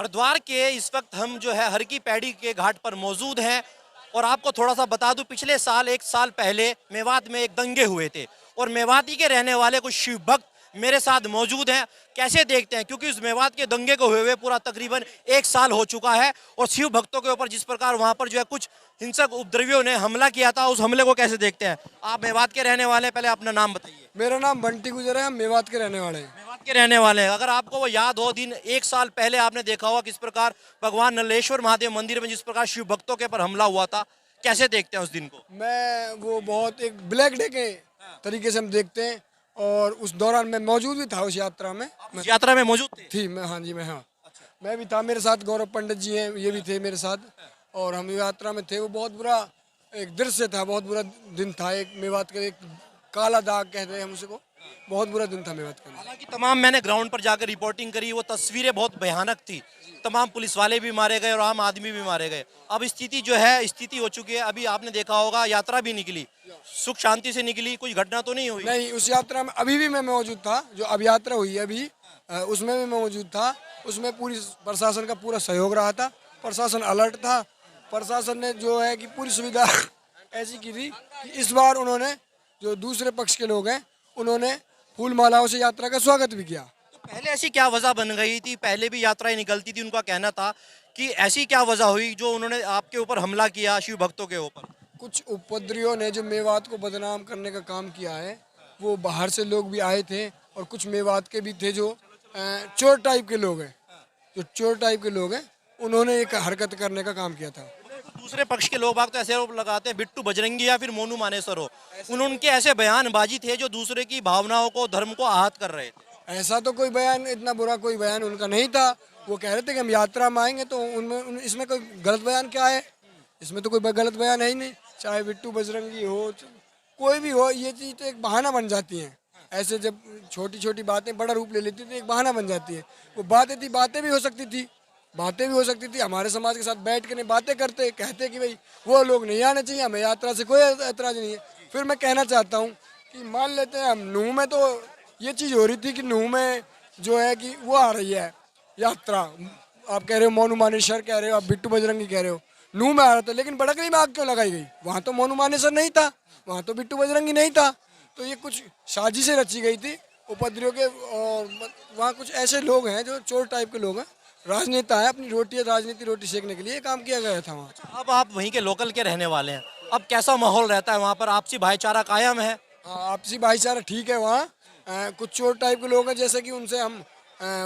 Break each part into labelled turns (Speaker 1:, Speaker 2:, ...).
Speaker 1: हरिद्वार के इस वक्त हम जो है हर की पैड़ी के घाट पर मौजूद हैं और आपको थोड़ा सा बता दूं, पिछले साल 1 साल पहले मेवात में एक दंगे हुए थे और मेवाती के रहने वाले कुछ शिव भक्त मेरे साथ मौजूद हैं। कैसे देखते हैं, क्योंकि उस मेवात के दंगे को हुए पूरा तकरीबन 1 साल हो चुका है और शिव भक्तों के ऊपर जिस प्रकार वहां पर जो है कुछ हिंसक उपद्रवियों ने हमला किया था, उस हमले को कैसे देखते हैं? आप मेवात के रहने वाले हैं, पहले अपना नाम बताइए।
Speaker 2: मेरा नाम बंटी गुजर है, हम मेवात के रहने वाले हैं।
Speaker 1: मेवात के रहने वाले हैं। अगर आपको वो याद हो दिन 1 साल पहले आपने देखा होगा किस प्रकार भगवान नलेश्वर महादेव मंदिर में जिस प्रकार शिव भक्तों के पर हमला हुआ था, कैसे देखते हैं उस दिन को?
Speaker 2: मैं वो बहुत एक ब्लैक डे के तरीके से हम देखते हैं और उस दौरान मैं मौजूद भी था उस यात्रा में।
Speaker 1: उस यात्रा में मौजूद थे?
Speaker 2: थी मैं, हाँ जी मैं, हाँ मैं भी था, मेरे साथ गौरव पंडित जी हैं, ये भी थे मेरे साथ और हम यात्रा में थे। वो बहुत बुरा एक दृश्य था, बहुत बुरा दिन था। एक मेवात का एक काला दाग कहते हैं हम उसको, बहुत बुरा दिन था मेवात का।
Speaker 1: हालांकि तमाम मैंने ग्राउंड पर जाकर रिपोर्टिंग करी, वो तस्वीरें बहुत भयानक थी। तमाम पुलिस वाले भी मारे गए और आम आदमी भी मारे गए। अब स्थिति जो है स्थिति हो चुकी है। अभी आपने देखा होगा यात्रा भी निकली, सुख शांति से निकली, कोई घटना तो नहीं हुई?
Speaker 2: नहीं, उस यात्रा में अभी भी मैं मौजूद था। जो अब यात्रा हुई है अभी, उसमें भी मैं मौजूद था। उसमें पूरी प्रशासन का पूरा सहयोग रहा था, प्रशासन अलर्ट था। प्रशासन ने जो है कि पूरी सुविधा ऐसी की थी कि इस बार उन्होंने, जो दूसरे पक्ष के लोग हैं, उन्होंने फूल मालाओं से यात्रा का स्वागत भी किया।
Speaker 1: तो पहले ऐसी क्या वजह बन गई थी? पहले भी यात्राएं निकलती थी, उनका कहना था कि ऐसी क्या वजह हुई जो उन्होंने आपके ऊपर हमला किया, शिव भक्तों के ऊपर?
Speaker 2: कुछ उपद्रवियों ने जो मेवात को बदनाम करने का काम किया है, वो बाहर से लोग भी आए थे और कुछ मेवात के भी थे जो चोर टाइप के लोग हैं, जो चोर टाइप के लोग हैं, उन्होंने एक हरकत करने का काम किया था।
Speaker 1: दूसरे पक्ष के लोग बाग तो ऐसे आरोप लगाते हैं बिट्टू बजरंगी या फिर मोनू मानेसर हो, उनके ऐसे बयानबाजी थे जो दूसरे की भावनाओं को, धर्म को आहत कर रहे थे।
Speaker 2: ऐसा तो कोई बयान, इतना बुरा कोई बयान उनका नहीं था। वो कह रहे थे कि हम यात्रा में आएंगे, तो उनमें इसमें कोई गलत बयान क्या है? इसमें तो कोई गलत बयान है ही नहीं। चाहे बिट्टू बजरंगी हो, कोई भी हो, ये चीज़ तो एक बहाना बन जाती है। ऐसे जब छोटी छोटी बातें बड़ा रूप ले लेती तो एक बहाना बन जाती है। वो बातें थी, बातें भी हो सकती थी, बातें भी हो सकती थी। हमारे समाज के साथ बैठ कर बातें करते, कहते कि भाई वो लोग नहीं आने चाहिए, हमें यात्रा से कोई एतराज नहीं है। फिर मैं कहना चाहता हूँ कि मान लेते हैं हम नूह में, तो ये चीज़ हो रही थी कि नूह में जो है कि वो आ रही है यात्रा, आप कह रहे हो मोनू मानेसर कह रहे हो, आप बिट्टू बजरंगी कह रहे हो, नूह में आ रहा था, लेकिन बड़करी में आग क्यों लगाई गई? वहाँ तो मोनू मानेसर नहीं था, वहाँ तो बिट्टू बजरंगी नहीं था। तो ये कुछ साजिशें रची गई थी उपद्रवियों के। और वहाँ कुछ ऐसे लोग हैं जो चोर टाइप के लोग हैं, राजनेता है, अपनी राजनीति रोटी सेकने के लिए काम किया गया था वहाँ।
Speaker 1: अब आप वहीं के लोकल के रहने वाले हैं, अब कैसा माहौल रहता है वहाँ पर? आपसी भाईचारा कायम है?
Speaker 2: हाँ, आपसी भाईचारा ठीक है वहाँ। कुछ चोर टाइप के लोग हैं, जैसे कि उनसे हम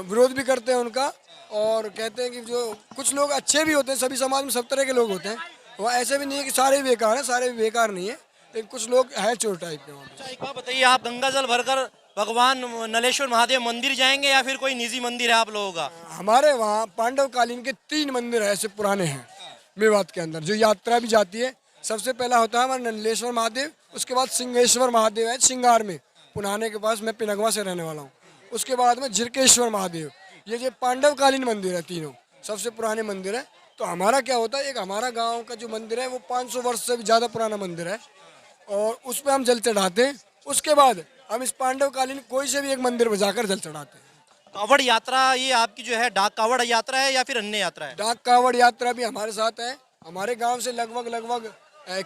Speaker 2: विरोध भी करते हैं उनका, और कहते हैं कि जो कुछ लोग अच्छे भी होते हैं, सभी समाज में सब तरह के लोग होते हैं। वो ऐसे भी नहीं है कि सारे बेकार हैं, सारे बेकार नहीं है, लेकिन कुछ लोग हैं चोर टाइप के वहाँ।
Speaker 1: अच्छा, एक बात बताइए, आप गंगा जल भरकर भगवान नलेश्वर महादेव मंदिर जाएंगे या फिर कोई निजी मंदिर है आप लोगों का?
Speaker 2: हमारे वहाँ पांडव कालीन के 3 मंदिर ऐसे पुराने हैं मेवात के अंदर, जो यात्रा भी जाती है। सबसे पहला होता है हमारा नलेश्वर महादेव, उसके बाद सिंहेश्वर महादेव है सिंगार में, पुनाने के पास, मैं पिनगवा से रहने वाला हूँ। उसके बाद में झिरकेश्वर महादेव, ये जो पांडव कालीन मंदिर है, तीनों सबसे पुराने मंदिर है। तो हमारा क्या होता है, एक हमारा गांव का जो मंदिर है वो 500 वर्ष से भी ज़्यादा पुराना मंदिर है और उस पर हम जल चढ़ाते हैं। उसके बाद हम इस पांडव कालीन कोई से भी एक मंदिर पर जाकर जल चढ़ाते हैं।
Speaker 1: कावड़ यात्रा ये आपकी जो है डाक कावड़ यात्रा है या फिर अन्य यात्रा है?
Speaker 2: डाक कावड़ यात्रा भी हमारे साथ है। हमारे गांव से लगभग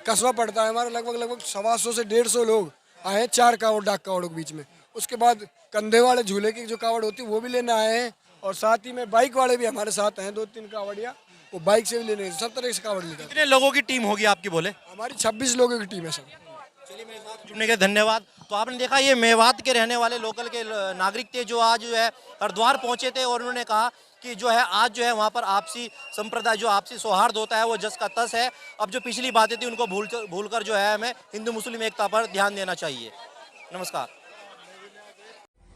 Speaker 2: कस्बा पड़ता है हमारा, लगभग 125 से 150 लोग आए, 4 कावड़ डाक कावड़ों के बीच में। उसके बाद कंधे वाले झूले की जो कावड़ होती है वो भी लेने आए हैं, और साथ ही में बाइक वाले भी हमारे साथ हैं, 2-3 कावड़िया, वो बाइक से भी लेने, सब तरह से कावड़ लेते हैं।
Speaker 1: कितने लोगों की टीम होगी आपकी बोले?
Speaker 2: हमारी 26 लोगों की टीम है सर।
Speaker 1: चलिए, मेरे साथ जुड़ने के धन्यवाद। तो आपने देखा ये मेवात के रहने वाले लोकल के नागरिक थे जो आज जो है हरिद्वार पहुंचे थे और उन्होंने कहा कि जो है आज जो है वहाँ पर आपसी संप्रदाय, जो आपसी सौहार्द होता है वो जस का तस है। अब जो पिछली बातें थी उनको भूलकर जो है हमें हिंदू मुस्लिम एकता पर ध्यान देना चाहिए। नमस्कार।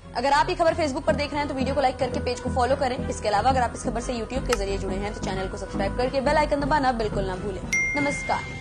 Speaker 3: अगर आप ये खबर फेसबुक पर देख रहे हैं तो वीडियो को लाइक करके पेज को फॉलो करें। इसके अलावा अगर आप इस खबर से यूट्यूब के जरिए जुड़े हैं तो चैनल को सब्सक्राइब करके बेल आइकन दबाना बिल्कुल ना भूलें। नमस्कार।